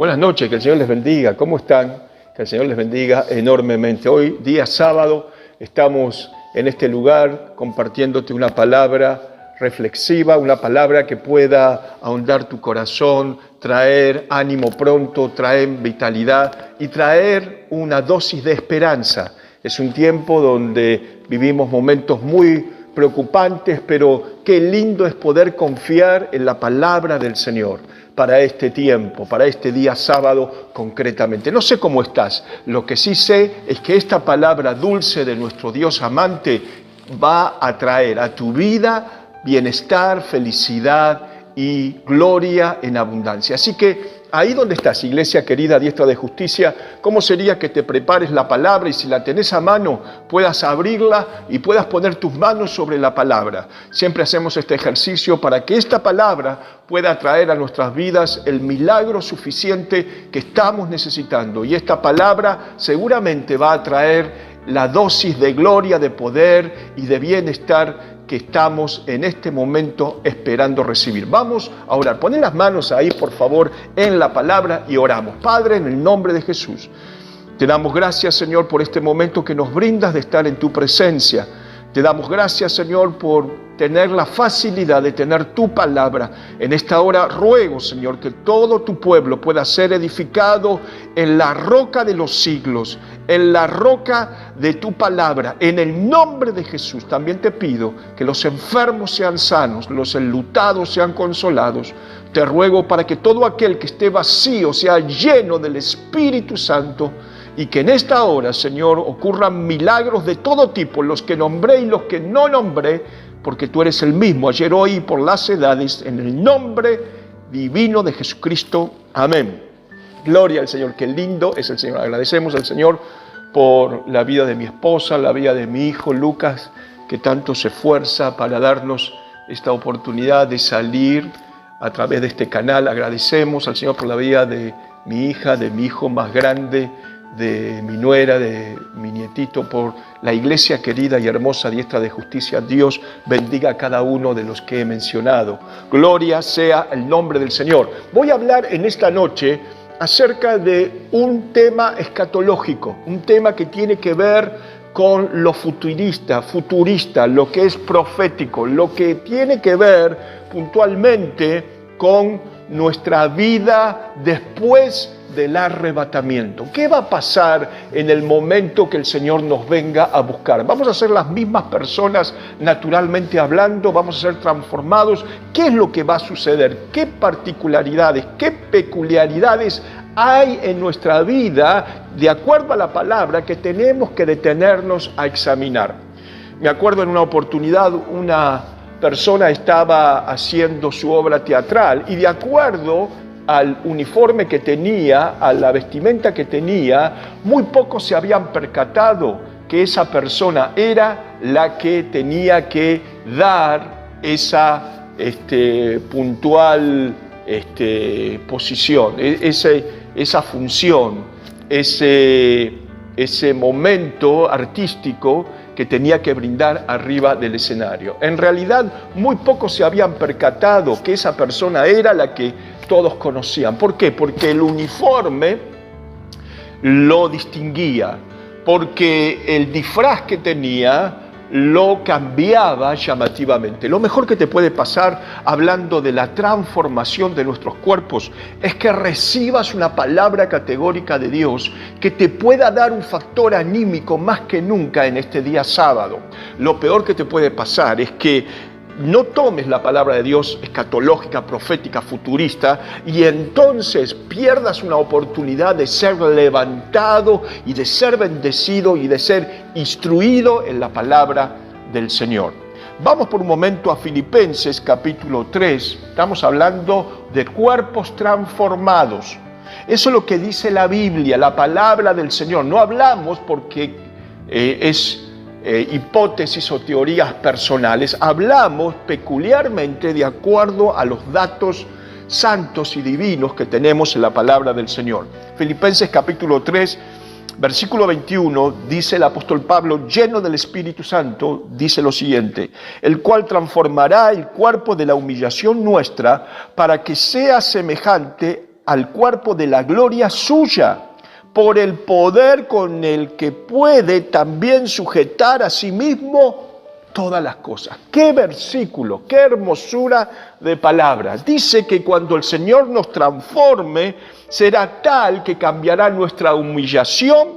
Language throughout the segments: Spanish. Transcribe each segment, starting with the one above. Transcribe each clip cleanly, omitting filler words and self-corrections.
Buenas noches, que el Señor les bendiga. ¿Cómo están? Que el Señor les bendiga enormemente. Hoy, día sábado, estamos en este lugar compartiéndote una palabra reflexiva, una palabra que pueda ahondar tu corazón, traer ánimo pronto, traer vitalidad y traer una dosis de esperanza. Es un tiempo donde vivimos momentos muy preocupantes, pero qué lindo es poder confiar en la palabra del Señor para este tiempo, para este día sábado concretamente. No sé cómo estás, lo que sí sé es que esta palabra dulce de nuestro Dios amante va a traer a tu vida bienestar, felicidad y gloria en abundancia. Así que ahí donde estás, iglesia querida, diestra de justicia, ¿cómo sería que te prepares la palabra y si la tenés a mano puedas abrirla y puedas poner tus manos sobre la palabra? Siempre hacemos este ejercicio para que esta palabra pueda traer a nuestras vidas el milagro suficiente que estamos necesitando. Y esta palabra seguramente va a traer la dosis de gloria, de poder y de bienestar que estamos en este momento esperando recibir. Vamos a orar. Ponen las manos ahí, por favor, en la palabra y oramos. Padre, en el nombre de Jesús, te damos gracias, Señor, por este momento que nos brindas de estar en tu presencia. Te damos gracias, Señor, por tener la facilidad de tener tu palabra. En esta hora ruego, Señor, que todo tu pueblo pueda ser edificado en la roca de los siglos, en la roca de tu palabra. En el nombre de Jesús también te pido que los enfermos sean sanos, los enlutados sean consolados. Te ruego para que todo aquel que esté vacío sea lleno del Espíritu Santo y que en esta hora, Señor, ocurran milagros de todo tipo, los que nombré y los que no nombré, porque tú eres el mismo, ayer, hoy y por las edades, en el nombre divino de Jesucristo. Amén. Gloria al Señor, qué lindo es el Señor. Agradecemos al Señor por la vida de mi esposa, la vida de mi hijo Lucas, que tanto se esfuerza para darnos esta oportunidad de salir a través de este canal. Agradecemos al Señor por la vida de mi hija, de mi hijo más grande, de mi nuera, de mi nietito, por la iglesia querida y hermosa diestra de justicia. Dios bendiga a cada uno de los que he mencionado. Gloria sea el nombre del Señor. Voy a hablar en esta noche acerca de un tema escatológico, un tema que tiene que ver con lo futurista, lo que es profético, lo que tiene que ver puntualmente con nuestra vida después del arrebatamiento. ¿Qué va a pasar en el momento que el Señor nos venga a buscar? ¿Vamos a ser las mismas personas naturalmente hablando? ¿Vamos a ser transformados? ¿Qué es lo que va a suceder? ¿Qué particularidades, qué peculiaridades hay en nuestra vida de acuerdo a la palabra que tenemos que detenernos a examinar? Me acuerdo en una oportunidad una persona estaba haciendo su obra teatral y de acuerdo al uniforme que tenía, a la vestimenta que tenía, muy pocos se habían percatado que esa persona era la que tenía que dar esa puntual posición, esa función, ese momento artístico que tenía que brindar arriba del escenario. En realidad, muy pocos se habían percatado que esa persona era la que todos conocían. ¿Por qué? Porque el uniforme lo distinguía, porque el disfraz que tenía lo cambiaba llamativamente. Lo mejor que te puede pasar hablando de la transformación de nuestros cuerpos es que recibas una palabra categórica de Dios que te pueda dar un factor anímico más que nunca en este día sábado. Lo peor que te puede pasar es que no tomes la palabra de Dios escatológica, profética, futurista y entonces pierdas una oportunidad de ser levantado y de ser bendecido y de ser instruido en la palabra del Señor. Vamos por un momento a Filipenses capítulo 3. Estamos hablando de cuerpos transformados. Eso es lo que dice la Biblia, la palabra del Señor. No hablamos porque es hipótesis o teorías personales, hablamos peculiarmente de acuerdo a los datos santos y divinos que tenemos en la palabra del Señor. Filipenses capítulo 3, versículo 21, dice el apóstol Pablo, lleno del Espíritu Santo, dice lo siguiente: el cual transformará el cuerpo de la humillación nuestra para que sea semejante al cuerpo de la gloria suya, por el poder con el que puede también sujetar a sí mismo todas las cosas. ¡Qué versículo! ¡Qué hermosura de palabra! Dice que cuando el Señor nos transforme, será tal que cambiará nuestra humillación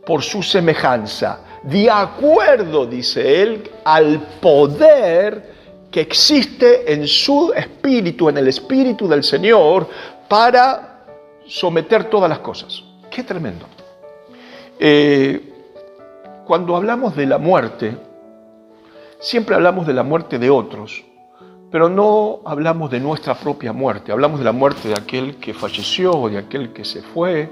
por su semejanza, de acuerdo, dice él, al poder que existe en su espíritu, en el espíritu del Señor, para someter todas las cosas. ¡Qué tremendo! Cuando hablamos de la muerte, siempre hablamos de la muerte de otros, pero no hablamos de nuestra propia muerte. Hablamos de la muerte de aquel que falleció, o de aquel que se fue,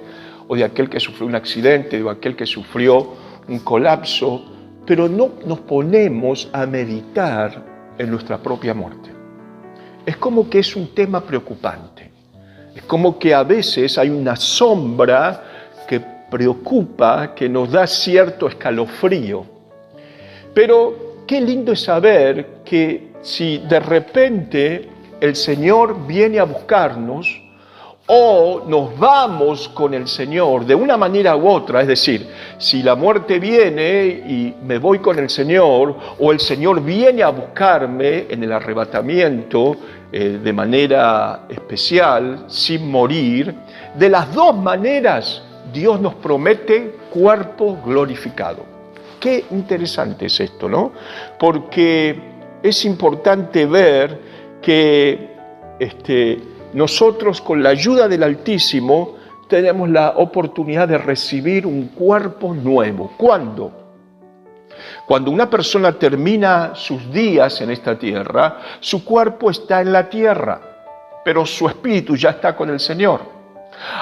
o de aquel que sufrió un accidente, o de aquel que sufrió un colapso, pero no nos ponemos a meditar en nuestra propia muerte. Es como que es un tema preocupante. Es como que a veces hay una sombra que preocupa, que nos da cierto escalofrío. Pero qué lindo es saber que si de repente el Señor viene a buscarnos o nos vamos con el Señor de una manera u otra, es decir, si la muerte viene y me voy con el Señor, o el Señor viene a buscarme en el arrebatamiento de manera especial, sin morir, de las dos maneras Dios nos promete cuerpo glorificado. Qué interesante es esto, ¿no? Porque es importante ver que nosotros, con la ayuda del Altísimo, tenemos la oportunidad de recibir un cuerpo nuevo. ¿Cuándo? Cuando una persona termina sus días en esta tierra, su cuerpo está en la tierra, pero su espíritu ya está con el Señor.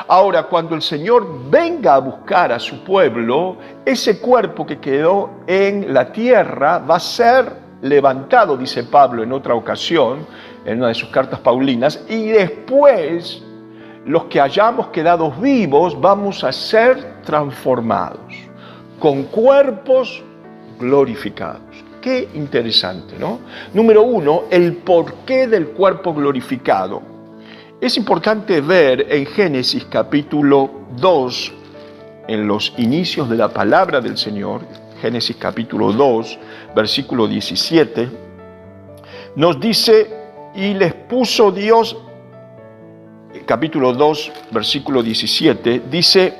Ahora, cuando el Señor venga a buscar a su pueblo, ese cuerpo que quedó en la tierra va a ser levantado, dice Pablo en otra ocasión, en una de sus cartas paulinas, y después los que hayamos quedado vivos vamos a ser transformados con cuerpos glorificados. Qué interesante, ¿no? Número uno, el porqué del cuerpo glorificado. Es importante ver en Génesis capítulo 2, en los inicios de la palabra del Señor, Génesis capítulo 2, versículo 17, nos dice: y les puso Dios, capítulo 2, versículo 17, dice: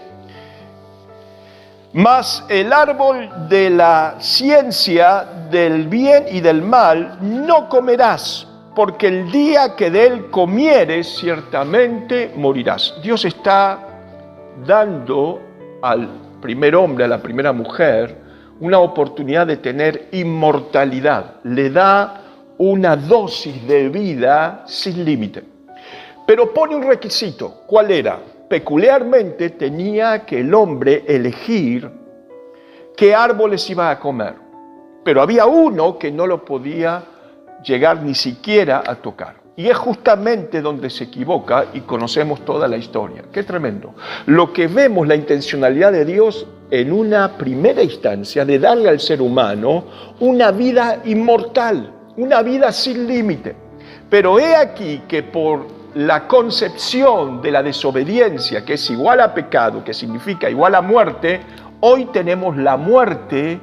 mas el árbol de la ciencia del bien y del mal no comerás, porque el día que de él comieres, ciertamente morirás. Dios está dando al primer hombre, a la primera mujer, una oportunidad de tener inmortalidad. Le da una dosis de vida sin límite. Pero pone un requisito. ¿Cuál era? Peculiarmente tenía que el hombre elegir qué árboles iba a comer. Pero había uno que no lo podía llegar ni siquiera a tocar. Y es justamente donde se equivoca y conocemos toda la historia. ¡Qué tremendo! Lo que vemos, la intencionalidad de Dios en una primera instancia de darle al ser humano una vida inmortal, una vida sin límite. Pero he aquí que por la concepción de la desobediencia, que es igual a pecado, que significa igual a muerte, hoy tenemos la muerte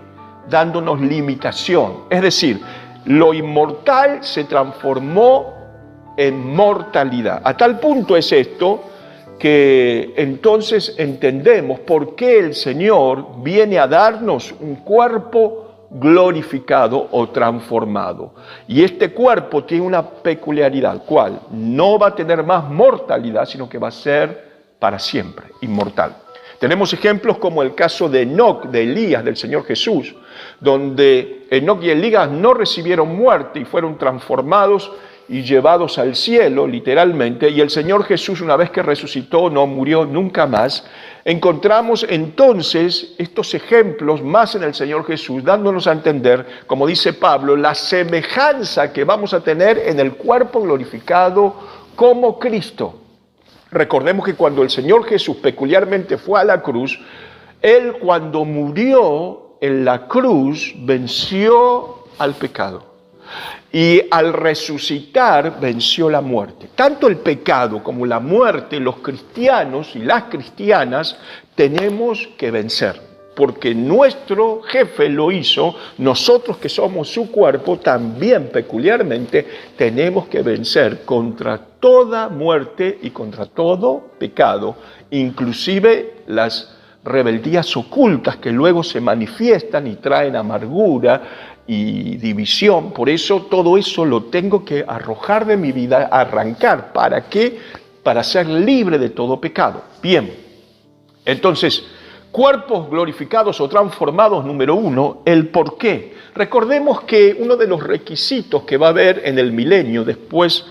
dándonos limitación. Es decir, lo inmortal se transformó en mortalidad. A tal punto es esto que entonces entendemos por qué el Señor viene a darnos un cuerpo glorificado o transformado. Y este cuerpo tiene una peculiaridad, ¿cuál? No va a tener más mortalidad, sino que va a ser para siempre, inmortal. Tenemos ejemplos como el caso de Enoc, de Elías, del Señor Jesús, donde Enoc y Elías no recibieron muerte y fueron transformados y llevados al cielo, literalmente, y el Señor Jesús, una vez que resucitó, no murió nunca más. Encontramos entonces estos ejemplos más en el Señor Jesús, dándonos a entender, como dice Pablo, la semejanza que vamos a tener en el cuerpo glorificado como Cristo. Recordemos que cuando el Señor Jesús peculiarmente fue a la cruz, Él cuando murió en la cruz venció al pecado. y al resucitar venció la muerte. Tanto el pecado como la muerte, los cristianos y las cristianas tenemos que vencer, porque nuestro jefe lo hizo. Nosotros que somos su cuerpo también peculiarmente tenemos que vencer contra toda muerte y contra todo pecado, inclusive las rebeldías ocultas que luego se manifiestan y traen amargura y división. Por eso todo eso lo tengo que arrojar de mi vida, arrancar. ¿Para qué? Para ser libre de todo pecado. Bien, entonces, cuerpos glorificados o transformados, número 1, el por qué. Recordemos que uno de los requisitos que va a haber en el milenio, después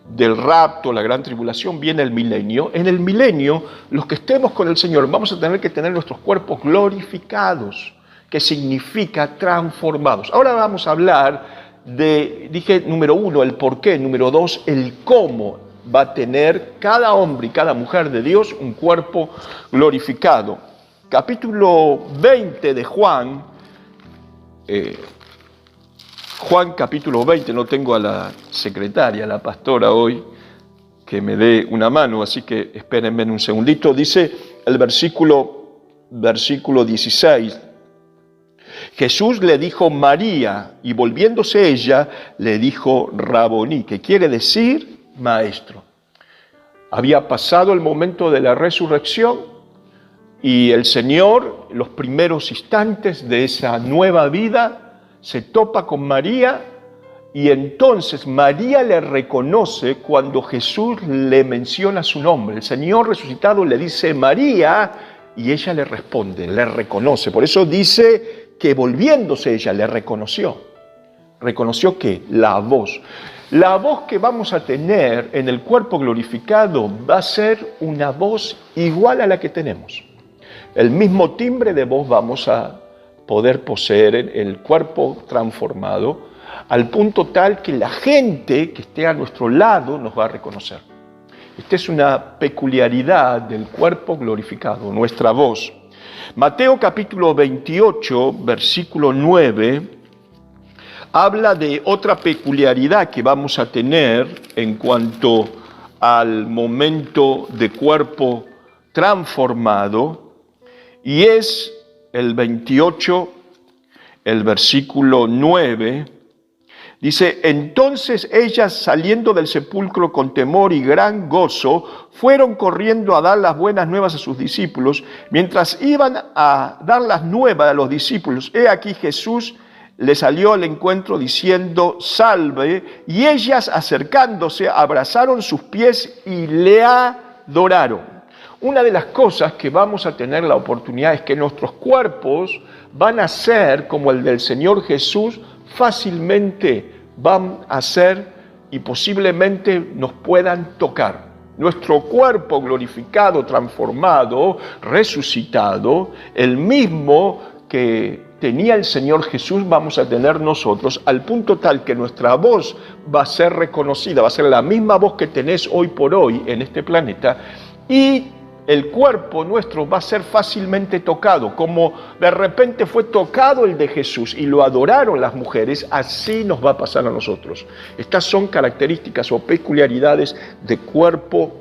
del rapto, la gran tribulación, viene el milenio. En el milenio, los que estemos con el Señor vamos a tener que tener nuestros cuerpos glorificados, que significa transformados. Ahora vamos a hablar de, dije, número 1, el por qué, número 2, el cómo va a tener cada hombre y cada mujer de Dios un cuerpo glorificado. Capítulo 20 de Juan, capítulo 20, no tengo a la secretaria, a la pastora hoy, que me dé una mano, así que espérenme un segundito. Dice el versículo 16, Jesús le dijo María, y volviéndose ella, le dijo Raboní, que quiere decir maestro. Había pasado el momento de la resurrección, y el Señor, los primeros instantes de esa nueva vida, se topa con María, y entonces María le reconoce cuando Jesús le menciona su nombre. El Señor resucitado le dice María, y ella le responde, le reconoce. Por eso dice que volviéndose ella le reconoció. ¿Reconoció qué? La voz. La voz que vamos a tener en el cuerpo glorificado va a ser una voz igual a la que tenemos. El mismo timbre de voz vamos a poder poseer en el cuerpo transformado, al punto tal que la gente que esté a nuestro lado nos va a reconocer. Esta es una peculiaridad del cuerpo glorificado, nuestra voz. Mateo capítulo 28, versículo 9, habla de otra peculiaridad que vamos a tener en cuanto al momento de cuerpo transformado, y es el 28, el versículo 9, dice, entonces ellas saliendo del sepulcro con temor y gran gozo, fueron corriendo a dar las buenas nuevas a sus discípulos. Mientras iban a dar las nuevas a los discípulos, he aquí Jesús le salió al encuentro diciendo, salve, y ellas acercándose abrazaron sus pies y le adoraron. Una de las cosas que vamos a tener la oportunidad es que nuestros cuerpos van a ser como el del Señor Jesús, fácilmente van a ser y posiblemente nos puedan tocar. Nuestro cuerpo glorificado, transformado, resucitado, el mismo que tenía el Señor Jesús, vamos a tener nosotros, al punto tal que nuestra voz va a ser reconocida, va a ser la misma voz que tenés hoy por hoy en este planeta, y el cuerpo nuestro va a ser fácilmente tocado, como de repente fue tocado el de Jesús y lo adoraron las mujeres, así nos va a pasar a nosotros. Estas son características o peculiaridades de cuerpo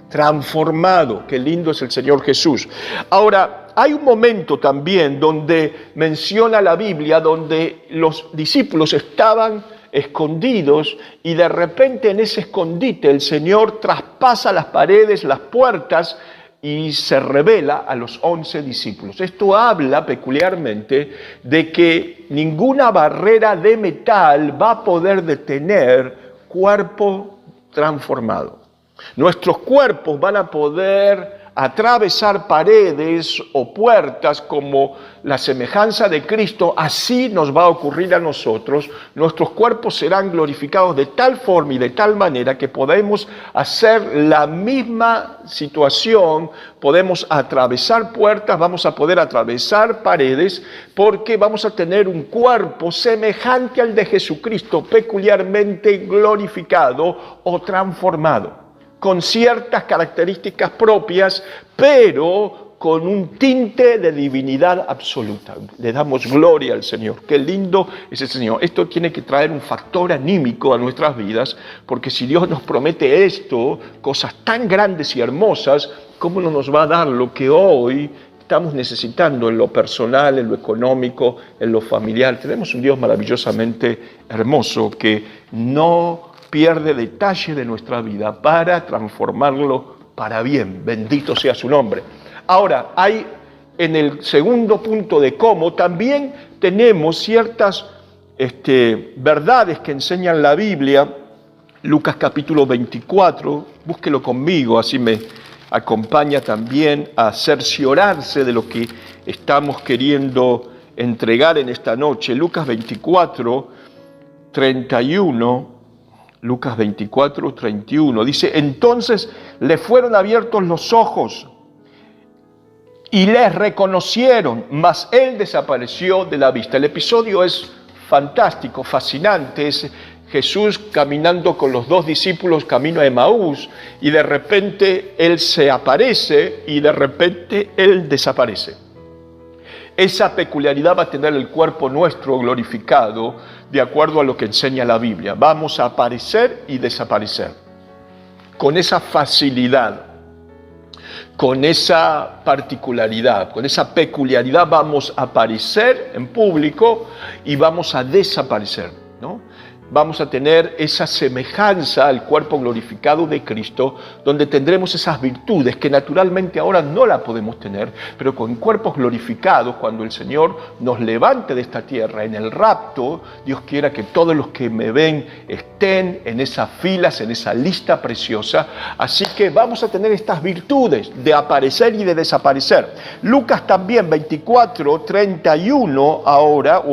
transformado. Qué lindo es el Señor Jesús. Ahora, hay un momento también donde menciona la Biblia, donde los discípulos estaban escondidos y de repente en ese escondite el Señor traspasa las paredes, las puertas y se revela a los 11 discípulos. Esto habla peculiarmente de que ninguna barrera de metal va a poder detener cuerpo transformado. Nuestros cuerpos van a poder atravesar paredes o puertas como la semejanza de Cristo, así nos va a ocurrir a nosotros. Nuestros cuerpos serán glorificados de tal forma y de tal manera que podemos hacer la misma situación, podemos atravesar puertas, vamos a poder atravesar paredes, porque vamos a tener un cuerpo semejante al de Jesucristo, peculiarmente glorificado o transformado, con ciertas características propias, pero con un tinte de divinidad absoluta. Le damos gloria al Señor. Qué lindo es el Señor. Esto tiene que traer un factor anímico a nuestras vidas, porque si Dios nos promete esto, cosas tan grandes y hermosas, ¿cómo no nos va a dar lo que hoy estamos necesitando en lo personal, en lo económico, en lo familiar? Tenemos un Dios maravillosamente hermoso que no pierde detalle de nuestra vida para transformarlo para bien. Bendito sea su nombre. Ahora, hay en el segundo punto de cómo también tenemos ciertas verdades que enseñan la Biblia. Lucas capítulo 24, búsquelo conmigo, así me acompaña también a cerciorarse de lo que estamos queriendo entregar en esta noche. Lucas 24, 31, Lucas 24, 31, dice: entonces le fueron abiertos los ojos y les reconocieron, mas él desapareció de la vista. El episodio es fantástico, fascinante. Es Jesús caminando con los dos discípulos camino a Emaús, y de repente él se aparece y de repente él desaparece. Esa peculiaridad va a tener el cuerpo nuestro glorificado de acuerdo a lo que enseña la Biblia. Vamos a aparecer y desaparecer con esa facilidad. Con esa particularidad, con esa peculiaridad vamos a aparecer en público y vamos a desaparecer, ¿no? Vamos a tener esa semejanza al cuerpo glorificado de Cristo, donde tendremos esas virtudes que naturalmente ahora no la podemos tener, pero con cuerpos glorificados, cuando el Señor nos levante de esta tierra en el rapto, Dios quiera que todos los que me ven estén en esas filas, en esa lista preciosa. Así que vamos a tener estas virtudes de aparecer y de desaparecer. Lucas también 24, 31 ahora,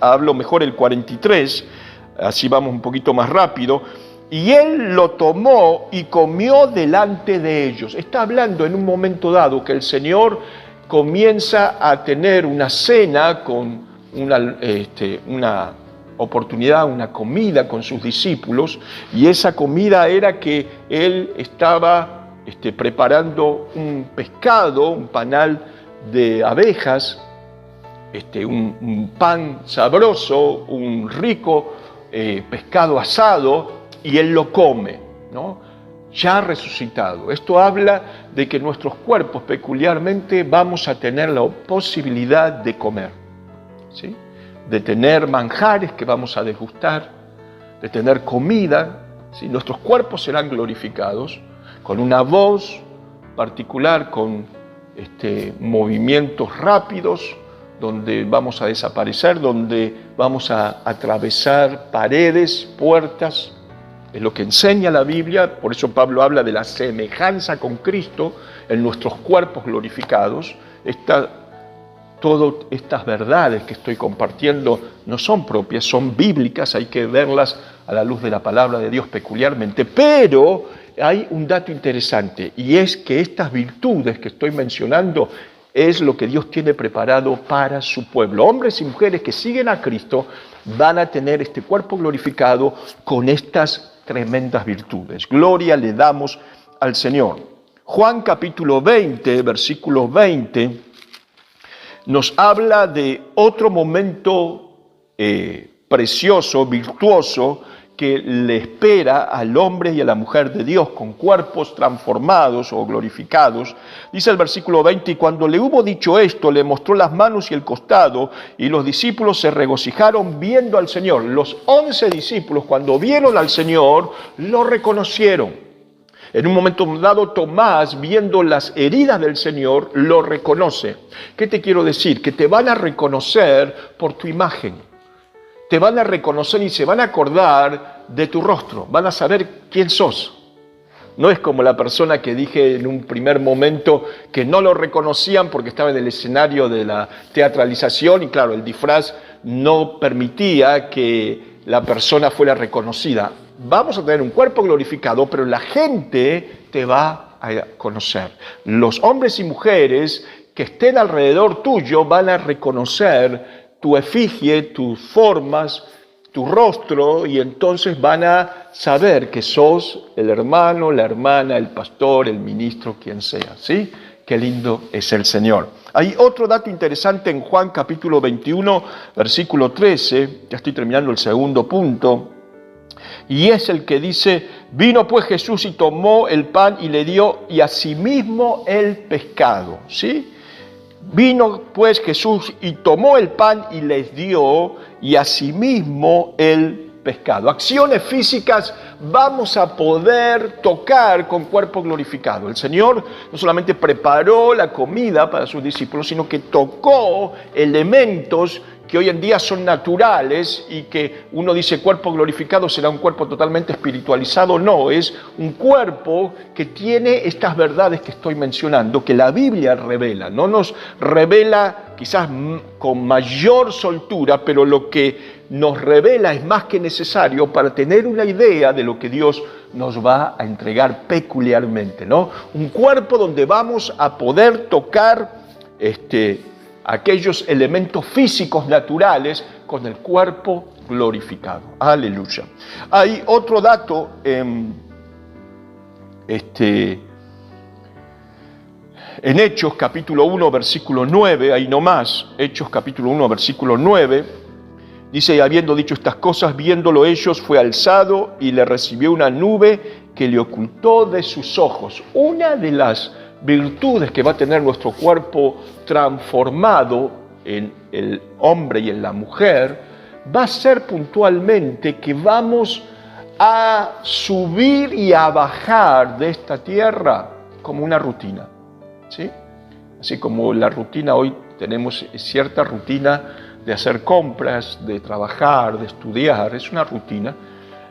hablo mejor el 43, así vamos un poquito más rápido. Y él lo tomó y comió delante de ellos. Está hablando en un momento dado que el Señor comienza a tener una cena con una oportunidad, una comida con sus discípulos, y esa comida era que él estaba preparando un pescado, un panal de abejas, un pan sabroso, un rico pescado asado, y él lo come, ¿no? Ya resucitado. Esto habla de que nuestros cuerpos peculiarmente vamos a tener la posibilidad de comer, ¿sí? De tener manjares que vamos a degustar, de tener comida, ¿sí? Nuestros cuerpos serán glorificados con una voz particular, con movimientos rápidos, donde vamos a desaparecer, donde vamos a atravesar paredes, puertas. Es lo que enseña la Biblia. Por eso Pablo habla de la semejanza con Cristo en nuestros cuerpos glorificados. Todas estas verdades que estoy compartiendo no son propias, son bíblicas, hay que verlas a la luz de la palabra de Dios peculiarmente, pero hay un dato interesante, y es que estas virtudes que estoy mencionando es lo que Dios tiene preparado para su pueblo. Hombres y mujeres que siguen a Cristo van a tener este cuerpo glorificado con estas tremendas virtudes. Gloria le damos al Señor. Juan capítulo 20, versículo 20, nos habla de otro momento precioso, virtuoso, que le espera al hombre y a la mujer de Dios con cuerpos transformados o glorificados. Dice el versículo 20, y cuando le hubo dicho esto, le mostró las manos y el costado, y los discípulos se regocijaron viendo al Señor. Los 11 discípulos, cuando vieron al Señor, lo reconocieron. En un momento dado, Tomás, viendo las heridas del Señor, lo reconoce. ¿Qué te quiero decir? Que te van a reconocer por tu imagen. Te van a reconocer y se van a acordar de tu rostro. Van a saber quién sos. No es como la persona que dije en un primer momento que no lo reconocían porque estaba en el escenario de la teatralización y claro, el disfraz no permitía que la persona fuera reconocida. Vamos a tener un cuerpo glorificado, pero la gente te va a conocer. Los hombres y mujeres que estén alrededor tuyo van a reconocer tu efigie, tus formas, tu rostro, y entonces van a saber que sos el hermano, la hermana, el pastor, el ministro, quien sea, ¿sí? qué lindo es el Señor. Hay otro dato interesante en Juan capítulo 21, versículo 13, ya estoy terminando el segundo punto, y es el que dice, vino pues Jesús y tomó el pan y le dio, y asimismo el pescado, ¿sí? Vino pues Jesús y tomó el pan y les dio, y asimismo el pescado. Acciones físicas vamos a poder tocar con cuerpo glorificado. El Señor no solamente preparó la comida para sus discípulos, sino que tocó elementos que hoy en día son naturales y que uno dice cuerpo glorificado será un cuerpo totalmente espiritualizado. No, es un cuerpo que tiene estas verdades que estoy mencionando, que la Biblia revela. No nos revela quizás con mayor soltura, pero lo que nos revela es más que necesario para tener una idea de lo que Dios nos va a entregar peculiarmente, ¿no? Un cuerpo donde vamos a poder tocar aquellos elementos físicos naturales con el cuerpo glorificado. Aleluya. Hay otro dato en Hechos capítulo 1, versículo 9, ahí nomás, Hechos capítulo 1, versículo 9, dice, y habiendo dicho estas cosas, viéndolo ellos, fue alzado y le recibió una nube que le ocultó de sus ojos. Una de las virtudes que va a tener nuestro cuerpo transformado en el hombre y en la mujer, va a ser puntualmente que vamos a subir y a bajar de esta tierra como una rutina, ¿sí? Así como la rutina, hoy tenemos cierta rutina de hacer compras, de trabajar, de estudiar, es una rutina.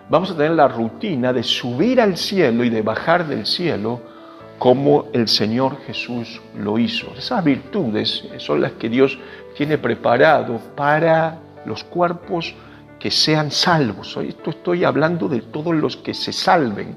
Vamos a tener la rutina de subir al cielo y de bajar del cielo como el Señor Jesús lo hizo. Esas virtudes son las que Dios tiene preparado para los cuerpos que sean salvos. Esto estoy hablando de todos los que se salven,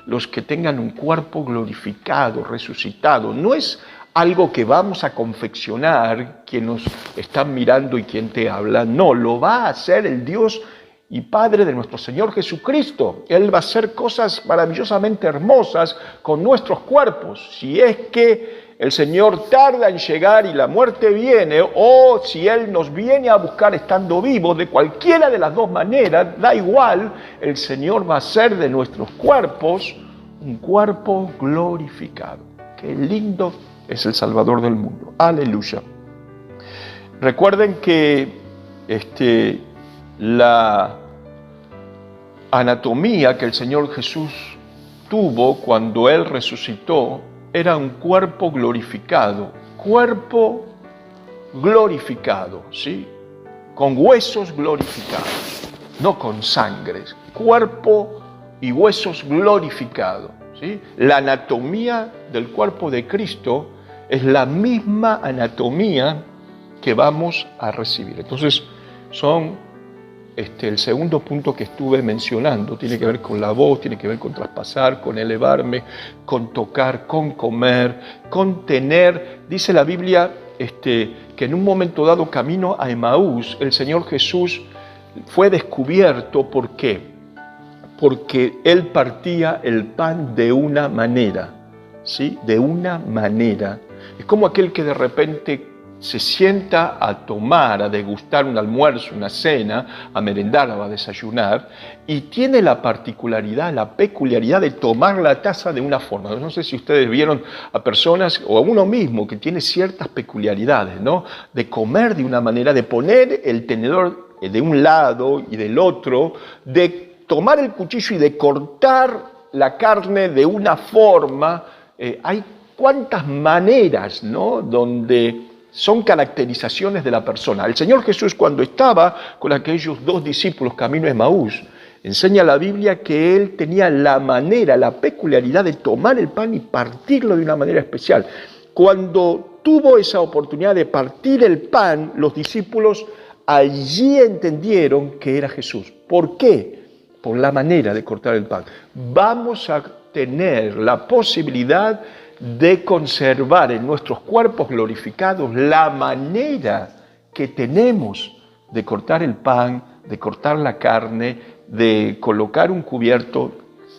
los que tengan un cuerpo glorificado, resucitado. No es algo que vamos a confeccionar quien nos está mirando y quien te habla. No, lo va a hacer el Dios y Padre de nuestro Señor Jesucristo. Él va a hacer cosas maravillosamente hermosas con nuestros cuerpos. Si es que el Señor tarda en llegar y la muerte viene, o si Él nos viene a buscar estando vivos, de cualquiera de las dos maneras, da igual, el Señor va a hacer de nuestros cuerpos un cuerpo glorificado. Qué lindo es el Salvador del mundo. Aleluya. Recuerden que la anatomía que el Señor Jesús tuvo cuando Él resucitó era un cuerpo glorificado, ¿sí? Con huesos glorificados, no con sangre, cuerpo y huesos glorificados, ¿sí? La anatomía del cuerpo de Cristo es la misma anatomía que vamos a recibir. Entonces, el segundo punto que estuve mencionando tiene que ver con la voz, tiene que ver con traspasar, con elevarme, con tocar, con comer, con tener. Dice la Biblia que en un momento dado, camino a Emaús, el Señor Jesús fue descubierto. ¿Por qué? Porque Él partía el pan de una manera, ¿sí? De una manera. Es como aquel que de repente se sienta a tomar, a degustar un almuerzo, una cena, a merendar o a desayunar, y tiene la particularidad, la peculiaridad de tomar la taza de una forma. No sé si ustedes vieron a personas o a uno mismo que tiene ciertas peculiaridades, ¿no? De comer de una manera, de poner el tenedor de un lado y del otro, de tomar el cuchillo y de cortar la carne de una forma. Hay cuantas maneras, ¿no? Donde son caracterizaciones de la persona. El Señor Jesús, cuando estaba con aquellos dos discípulos camino a Emaús, enseña la Biblia que Él tenía la manera, la peculiaridad de tomar el pan y partirlo de una manera especial. Cuando tuvo esa oportunidad de partir el pan, los discípulos allí entendieron que era Jesús. ¿Por qué? Por la manera de cortar el pan. Vamos a tener la posibilidad de conservar en nuestros cuerpos glorificados la manera que tenemos de cortar el pan, de cortar la carne, de colocar un cubierto,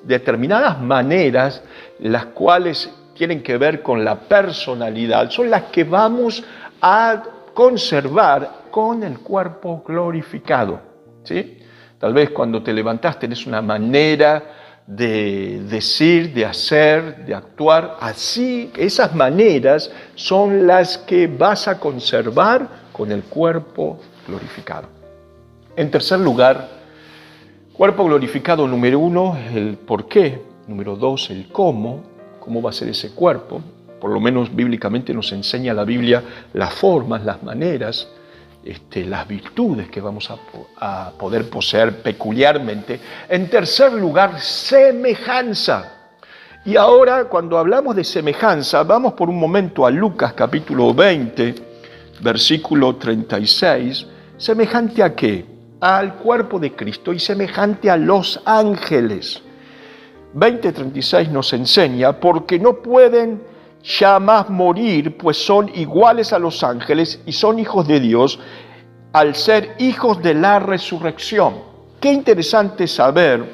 determinadas maneras las cuales tienen que ver con la personalidad, son las que vamos a conservar con el cuerpo glorificado, ¿sí? Tal vez cuando te levantás tenés una manera de decir, de hacer, de actuar. Así, esas maneras son las que vas a conservar con el cuerpo glorificado. En tercer lugar, cuerpo glorificado número 1, el por qué. Número 2, el cómo va a ser ese cuerpo. Por lo menos bíblicamente nos enseña la Biblia las formas, las maneras, las virtudes que vamos a poder poseer peculiarmente. En tercer lugar, semejanza. Y ahora, cuando hablamos de semejanza, vamos por un momento a Lucas capítulo 20, versículo 36. ¿Semejante a qué? Al cuerpo de Cristo y semejante a los ángeles. 20:36 nos enseña, porque no pueden ya más morir, pues son iguales a los ángeles y son hijos de Dios al ser hijos de la resurrección. Qué interesante saber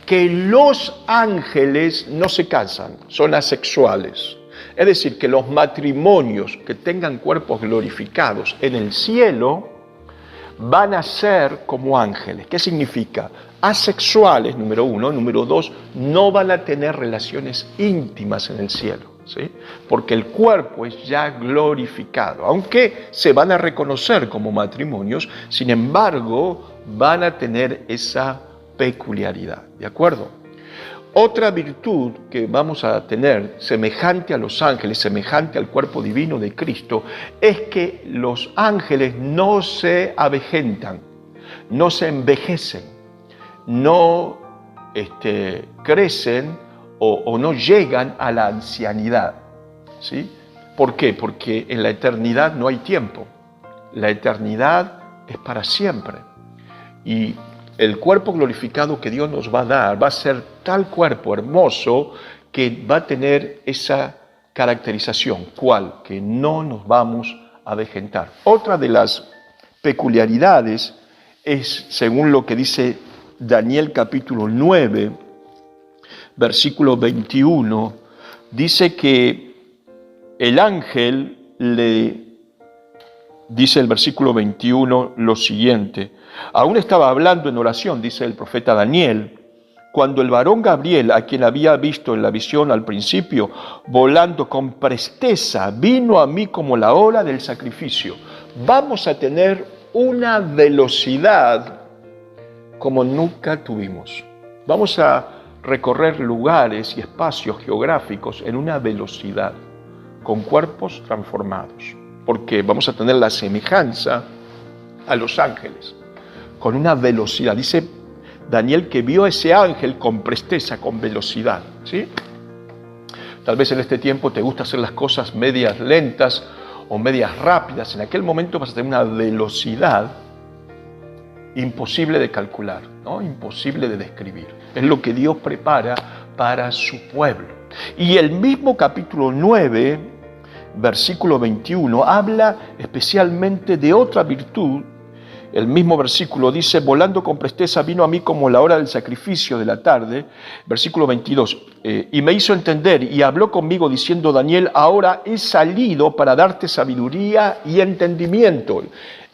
que los ángeles no se casan, son asexuales. Es decir, que los matrimonios que tengan cuerpos glorificados en el cielo van a ser como ángeles. ¿Qué significa? Asexuales, número 1. Número 2, no van a tener relaciones íntimas en el cielo, ¿sí? Porque el cuerpo es ya glorificado. Aunque se van a reconocer como matrimonios, sin embargo, van a tener esa peculiaridad, ¿de acuerdo? Otra virtud que vamos a tener, semejante a los ángeles, semejante al cuerpo divino de Cristo, es que los ángeles no se avejentan, no se envejecen, no crecen o no llegan a la ancianidad, ¿sí? ¿Por qué? Porque en la eternidad no hay tiempo. La eternidad es para siempre. Y el cuerpo glorificado que Dios nos va a dar va a ser tal cuerpo hermoso que va a tener esa caracterización. ¿Cuál? Que no nos vamos a avejentar. Otra de las peculiaridades es, según lo que dice Daniel capítulo 9, versículo 21, dice que el ángel le dice el versículo 21 lo siguiente: aún estaba hablando en oración, dice el profeta Daniel, cuando el varón Gabriel, a quien había visto en la visión al principio, volando con presteza, vino a mí como la hora del sacrificio. Vamos a tener una velocidad como nunca tuvimos. Vamos a recorrer lugares y espacios geográficos en una velocidad, con cuerpos transformados, porque vamos a tener la semejanza a los ángeles, con una velocidad. Dice Daniel que vio a ese ángel con presteza, con velocidad, ¿sí? Tal vez en este tiempo te gusta hacer las cosas medias lentas o medias rápidas. En aquel momento vas a tener una velocidad imposible de calcular, ¿no? Imposible de describir. Es lo que Dios prepara para su pueblo. Y el mismo capítulo 9, versículo 21, habla especialmente de otra virtud. El mismo versículo dice, volando con presteza vino a mí como la hora del sacrificio de la tarde. Versículo 22, y me hizo entender y habló conmigo diciendo, Daniel, ahora he salido para darte sabiduría y entendimiento.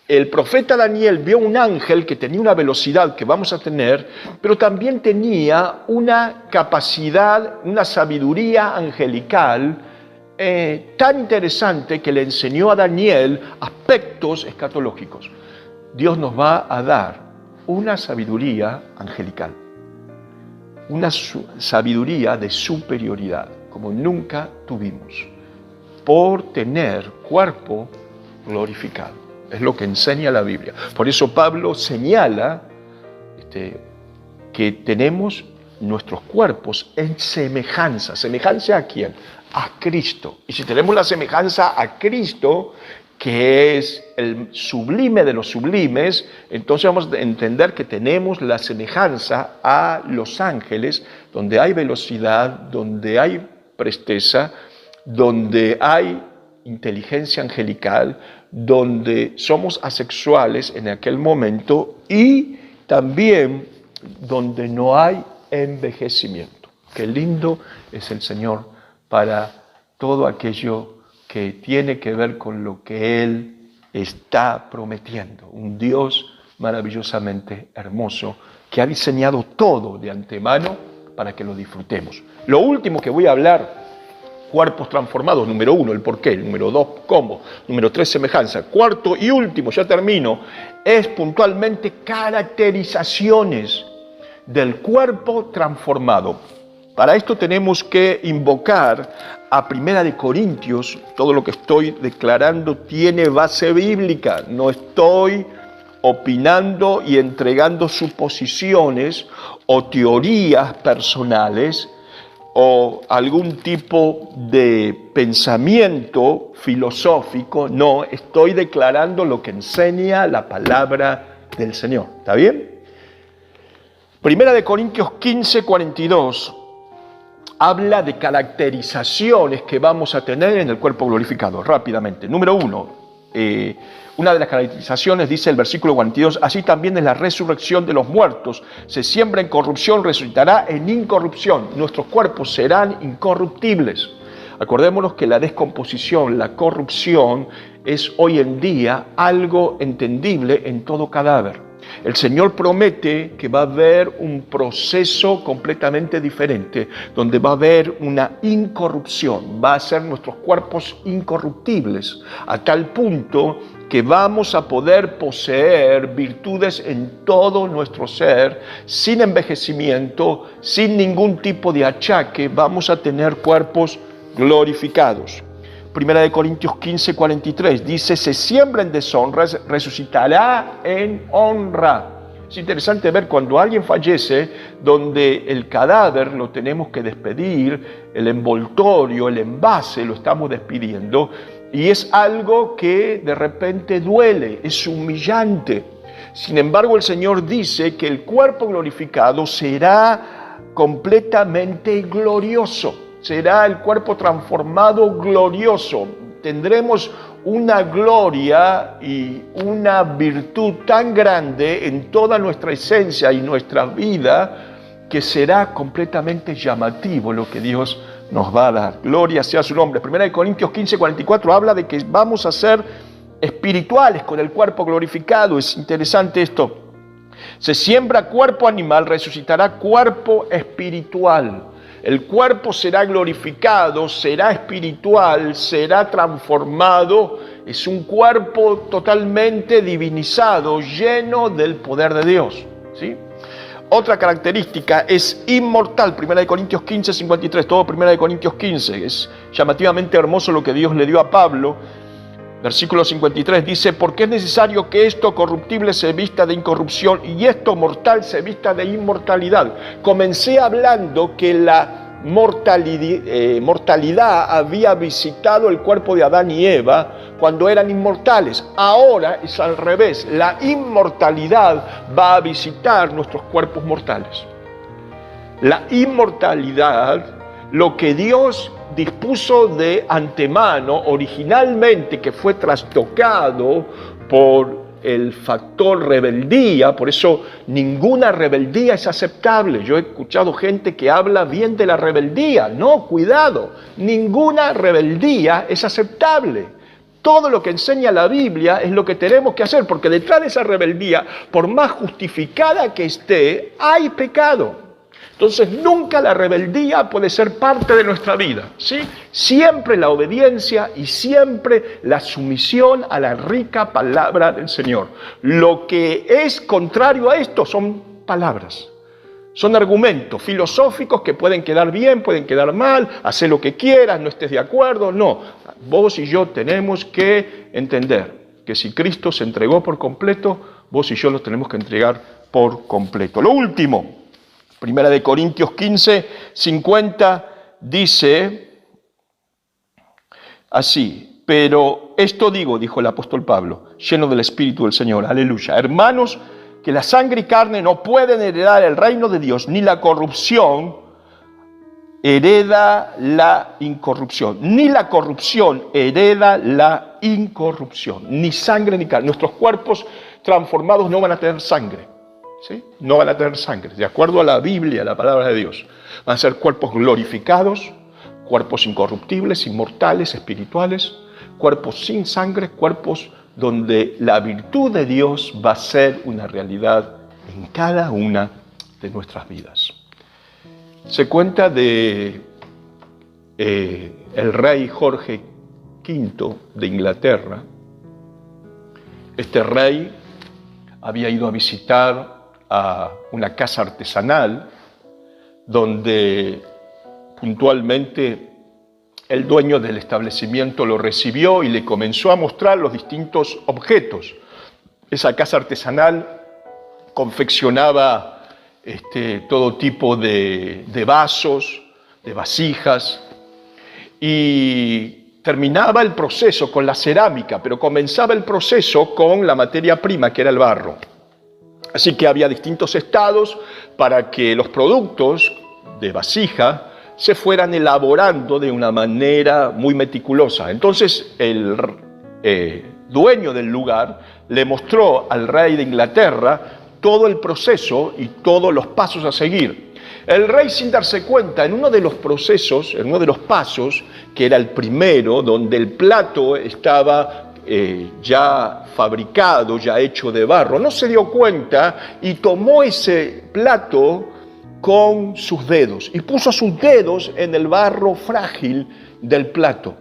El profeta Daniel vio un ángel que tenía una velocidad que vamos a tener, pero también tenía una capacidad, una sabiduría angelical tan interesante que le enseñó a Daniel aspectos escatológicos. Dios nos va a dar una sabiduría angelical, una sabiduría de superioridad, como nunca tuvimos, por tener cuerpo glorificado. Es lo que enseña la Biblia. Por eso Pablo señala que tenemos nuestros cuerpos en semejanza. ¿Semejanza a quién? A Cristo. Y si tenemos la semejanza a Cristo, que es el sublime de los sublimes, entonces vamos a entender que tenemos la semejanza a los ángeles, donde hay velocidad, donde hay presteza, donde hay inteligencia angelical, donde somos asexuales en aquel momento y también donde no hay envejecimiento. Qué lindo es el Señor para todo aquello que tiene que ver con lo que Él está prometiendo. Un Dios maravillosamente hermoso que ha diseñado todo de antemano para que lo disfrutemos. Lo último que voy a hablar, cuerpos transformados, número 1, el porqué, número 2, cómo, número 3, semejanza, cuarto y último, ya termino, es puntualmente caracterizaciones del cuerpo transformado. Para esto tenemos que invocar a 1 Corintios. Todo lo que estoy declarando tiene base bíblica. No estoy opinando y entregando suposiciones o teorías personales o algún tipo de pensamiento filosófico. No, estoy declarando lo que enseña la palabra del Señor. ¿Está bien? 1 Corintios 15:42 habla de caracterizaciones que vamos a tener en el cuerpo glorificado. Rápidamente. Número 1, una de las caracterizaciones dice el versículo 42, así también es la resurrección de los muertos. Se siembra en corrupción, resucitará en incorrupción. Nuestros cuerpos serán incorruptibles. Acordémonos que la descomposición, la corrupción, es hoy en día algo entendible en todo cadáver. El Señor promete que va a haber un proceso completamente diferente, donde va a haber una incorrupción, va a ser nuestros cuerpos incorruptibles, a tal punto que vamos a poder poseer virtudes en todo nuestro ser, sin envejecimiento, sin ningún tipo de achaque, vamos a tener cuerpos glorificados. 1 Corintios 15:43 dice, se siembra en deshonra, resucitará en honra. Es interesante ver cuando alguien fallece, donde el cadáver lo tenemos que despedir, el envoltorio, el envase lo estamos despidiendo, y es algo que de repente duele, es humillante. Sin embargo, el Señor dice que el cuerpo glorificado será completamente glorioso. Será el cuerpo transformado glorioso. Tendremos una gloria y una virtud tan grande en toda nuestra esencia y nuestra vida que será completamente llamativo lo que Dios nos va a dar. Gloria sea su nombre. 1 Corintios 15:44 habla de que vamos a ser espirituales con el cuerpo glorificado. Es interesante esto. Se siembra cuerpo animal, resucitará cuerpo espiritual. El cuerpo será glorificado, será espiritual, será transformado. Es un cuerpo totalmente divinizado, lleno del poder de Dios, ¿sí? Otra característica es inmortal. 1 Corintios 15:53, todo 1 Corintios 15. Es llamativamente hermoso lo que Dios le dio a Pablo. Versículo 53 dice, porque es necesario que esto corruptible se vista de incorrupción y esto mortal se vista de inmortalidad. Comencé hablando que la mortalidad había visitado el cuerpo de Adán y Eva cuando eran inmortales. Ahora es al revés, la inmortalidad va a visitar nuestros cuerpos mortales. La inmortalidad, lo que Dios dispuso de antemano, originalmente, que fue trastocado por el factor rebeldía. Por eso ninguna rebeldía es aceptable. Yo he escuchado gente que habla bien de la rebeldía. No, cuidado, ninguna rebeldía es aceptable. Todo lo que enseña la Biblia es lo que tenemos que hacer, porque detrás de esa rebeldía, por más justificada que esté, hay pecado. Entonces, nunca la rebeldía puede ser parte de nuestra vida, ¿sí? Siempre la obediencia y siempre la sumisión a la rica palabra del Señor. Lo que es contrario a esto son palabras, son argumentos filosóficos que pueden quedar bien, pueden quedar mal, hacer lo que quieras, no estés de acuerdo, no. Vos y yo tenemos que entender que si Cristo se entregó por completo, vos y yo lo tenemos que entregar por completo. Lo último, 1 Corintios 15:50 dice así, pero esto digo, dijo el apóstol Pablo, lleno del Espíritu del Señor, aleluya. Hermanos, que la sangre y carne no pueden heredar el reino de Dios, ni la corrupción hereda la incorrupción, ni la corrupción hereda la incorrupción, ni sangre ni carne. Nuestros cuerpos transformados no van a tener sangre. ¿Sí? No van a tener sangre, de acuerdo a la Biblia, a la palabra de Dios. Van a ser cuerpos glorificados, cuerpos incorruptibles, inmortales, espirituales, cuerpos sin sangre, cuerpos donde la virtud de Dios va a ser una realidad en cada una de nuestras vidas. Se cuenta de el rey Jorge V de Inglaterra. Este rey había ido a visitar a una casa artesanal donde puntualmente el dueño del establecimiento lo recibió y le comenzó a mostrar los distintos objetos. Esa casa artesanal confeccionaba todo tipo de vasos, de vasijas, y terminaba el proceso con la cerámica, pero comenzaba el proceso con la materia prima, que era el barro. Así que había distintos estados para que los productos de vasija se fueran elaborando de una manera muy meticulosa. Entonces el dueño del lugar le mostró al rey de Inglaterra todo el proceso y todos los pasos a seguir. El rey, sin darse cuenta, en uno de los procesos, en uno de los pasos, que era el primero, donde el plato estaba ya fabricado, ya hecho de barro, no se dio cuenta y tomó ese plato con sus dedos y puso sus dedos en el barro frágil del plato.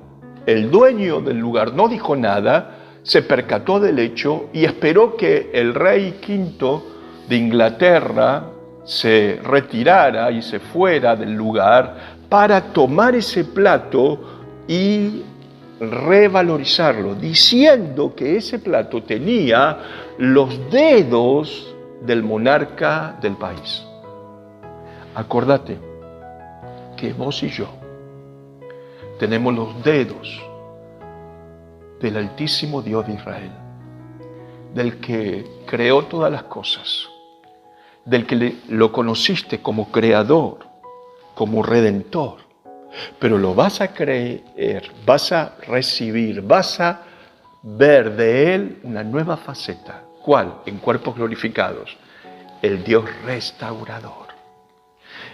El dueño del lugar no dijo nada, se percató del hecho y esperó que el rey V de Inglaterra se retirara y se fuera del lugar para tomar ese plato y revalorizarlo, diciendo que ese plato tenía los dedos del monarca del país. Acordate que vos y yo tenemos los dedos del Altísimo Dios de Israel, del que creó todas las cosas, del que lo conociste como creador, como redentor, pero lo vas a creer, vas a recibir, vas a ver de él una nueva faceta. ¿Cuál? En cuerpos glorificados. El Dios restaurador.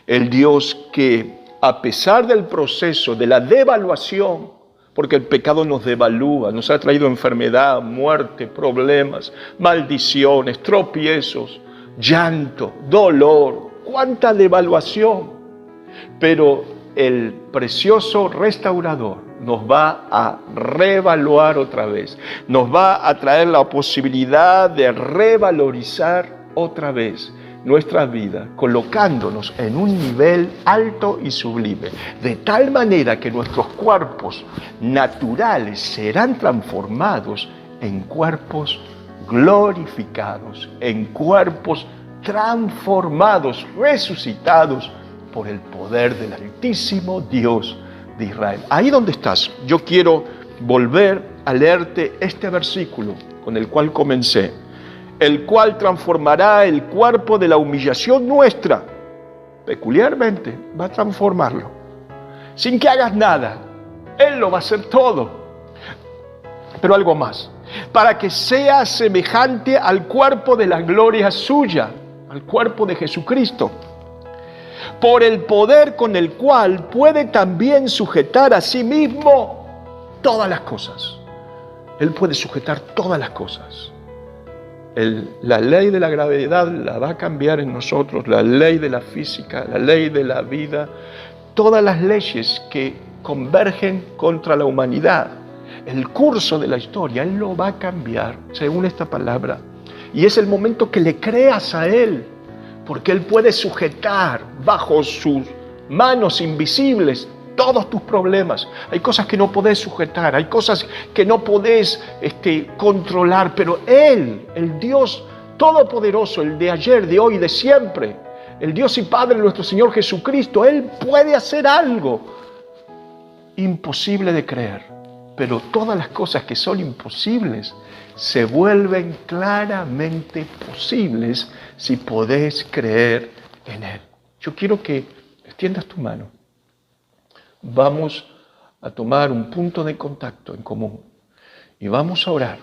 El Dios que, a pesar del proceso de la devaluación, porque el pecado nos devalúa, nos ha traído enfermedad, muerte, problemas, maldiciones, tropiezos, llanto, dolor, cuánta devaluación. Pero el precioso restaurador nos va a revaluar otra vez, nos va a traer la posibilidad de revalorizar otra vez nuestra vida, colocándonos en un nivel alto y sublime, de tal manera que nuestros cuerpos naturales serán transformados en cuerpos glorificados, en cuerpos transformados, resucitados por el poder del Altísimo Dios de Israel. Ahí donde estás, yo quiero volver a leerte este versículo con el cual comencé, el cual transformará el cuerpo de la humillación nuestra, peculiarmente va a transformarlo, sin que hagas nada, Él lo va a hacer todo, pero algo más, para que sea semejante al cuerpo de la gloria suya, al cuerpo de Jesucristo, por el poder con el cual puede también sujetar a sí mismo todas las cosas. Él puede sujetar todas las cosas. La ley de la gravedad la va a cambiar en nosotros, la ley de la física, la ley de la vida, todas las leyes que convergen contra la humanidad. El curso de la historia, Él lo va a cambiar según esta palabra. Y es el momento que le creas a Él, porque Él puede sujetar bajo sus manos invisibles todos tus problemas. Hay cosas que no podés sujetar, hay cosas que no podés controlar, pero Él, el Dios Todopoderoso, el de ayer, de hoy, de siempre, el Dios y Padre de nuestro Señor Jesucristo, Él puede hacer algo imposible de creer, pero todas las cosas que son imposibles se vuelven claramente posibles si podés creer en Él. Yo quiero que extiendas tu mano. Vamos a tomar un punto de contacto en común y vamos a orar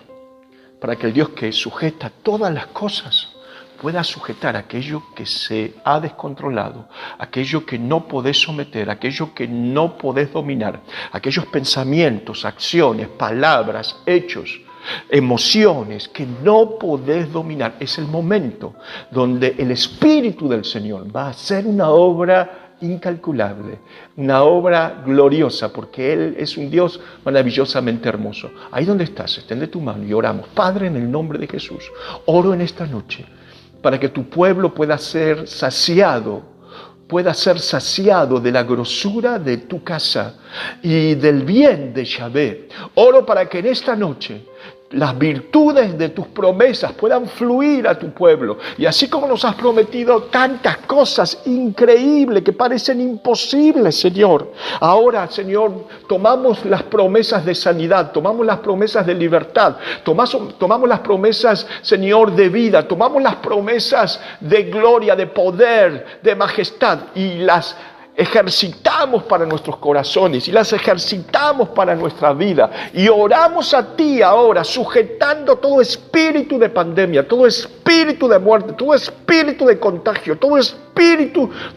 para que el Dios que sujeta todas las cosas puedas sujetar aquello que se ha descontrolado, aquello que no podés someter, aquello que no podés dominar, aquellos pensamientos, acciones, palabras, hechos, emociones que no podés dominar. Es el momento donde el Espíritu del Señor va a hacer una obra incalculable, una obra gloriosa, porque Él es un Dios maravillosamente hermoso. Ahí donde estás, extiende tu mano y oramos. Padre, en el nombre de Jesús, oro en esta noche para que tu pueblo pueda ser saciado de la grosura de tu casa y del bien de Yahvé. Oro para que en esta noche las virtudes de tus promesas puedan fluir a tu pueblo. Y así como nos has prometido tantas cosas increíbles que parecen imposibles, Señor. Ahora, Señor, tomamos las promesas de sanidad, tomamos las promesas de libertad, tomamos las promesas, Señor, de vida, tomamos las promesas de gloria, de poder, de majestad y las ejercitamos para nuestros corazones y las ejercitamos para nuestra vida y oramos a ti ahora, sujetando todo espíritu de pandemia, todo espíritu de muerte, todo espíritu de contagio, todo espíritu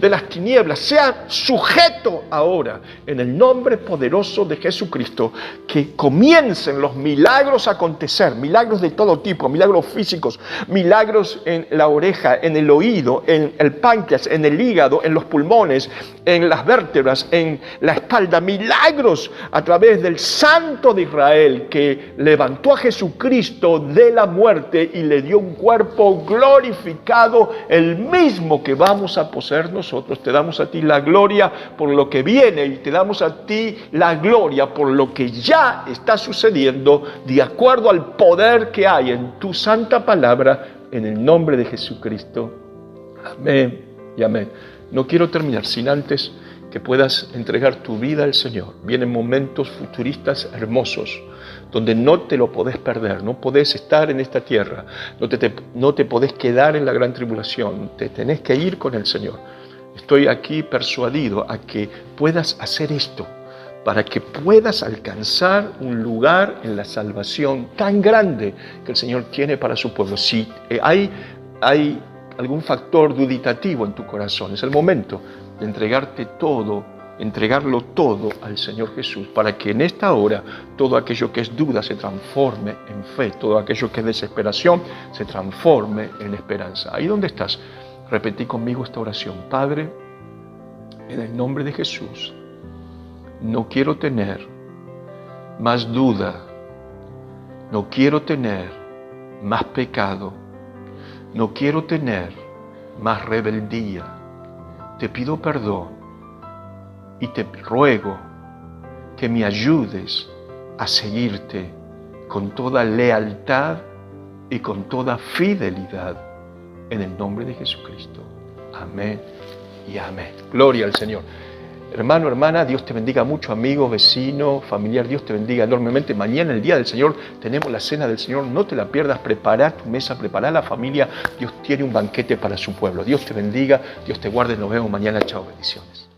de las tinieblas, sea sujeto ahora en el nombre poderoso de Jesucristo, que comiencen los milagros a acontecer, milagros de todo tipo, milagros físicos, milagros en la oreja, en el oído, en el páncreas, en el hígado, en los pulmones, en las vértebras, en la espalda, milagros a través del Santo de Israel que levantó a Jesucristo de la muerte y le dio un cuerpo glorificado, el mismo que vamos a poseer nosotros. Te damos a ti la gloria por lo que viene y te damos a ti la gloria por lo que ya está sucediendo de acuerdo al poder que hay en tu santa palabra, en el nombre de Jesucristo. Amén y amén. No quiero terminar sin antes que puedas entregar tu vida al Señor. Vienen momentos futuristas hermosos, donde no te lo podés perder, no podés estar en esta tierra, no te podés quedar en la gran tribulación, te tenés que ir con el Señor. Estoy aquí persuadido a que puedas hacer esto, para que puedas alcanzar un lugar en la salvación tan grande que el Señor tiene para su pueblo. Si hay algún factor duditativo en tu corazón, es el momento de entregarlo todo al Señor Jesús, para que en esta hora todo aquello que es duda se transforme en fe, todo aquello que es desesperación se transforme en esperanza. Ahí donde estás, repetí conmigo esta oración. Padre, en el nombre de Jesús, no quiero tener más duda, no quiero tener más pecado, no quiero tener más rebeldía. Te pido perdón y te ruego que me ayudes a seguirte con toda lealtad y con toda fidelidad en el nombre de Jesucristo. Amén y amén. Gloria al Señor. Hermano, hermana, Dios te bendiga mucho, amigo, vecino, familiar, Dios te bendiga enormemente. Mañana, el día del Señor, tenemos la cena del Señor, no te la pierdas, prepara tu mesa, prepara la familia, Dios tiene un banquete para su pueblo. Dios te bendiga, Dios te guarde, nos vemos mañana, chao, bendiciones.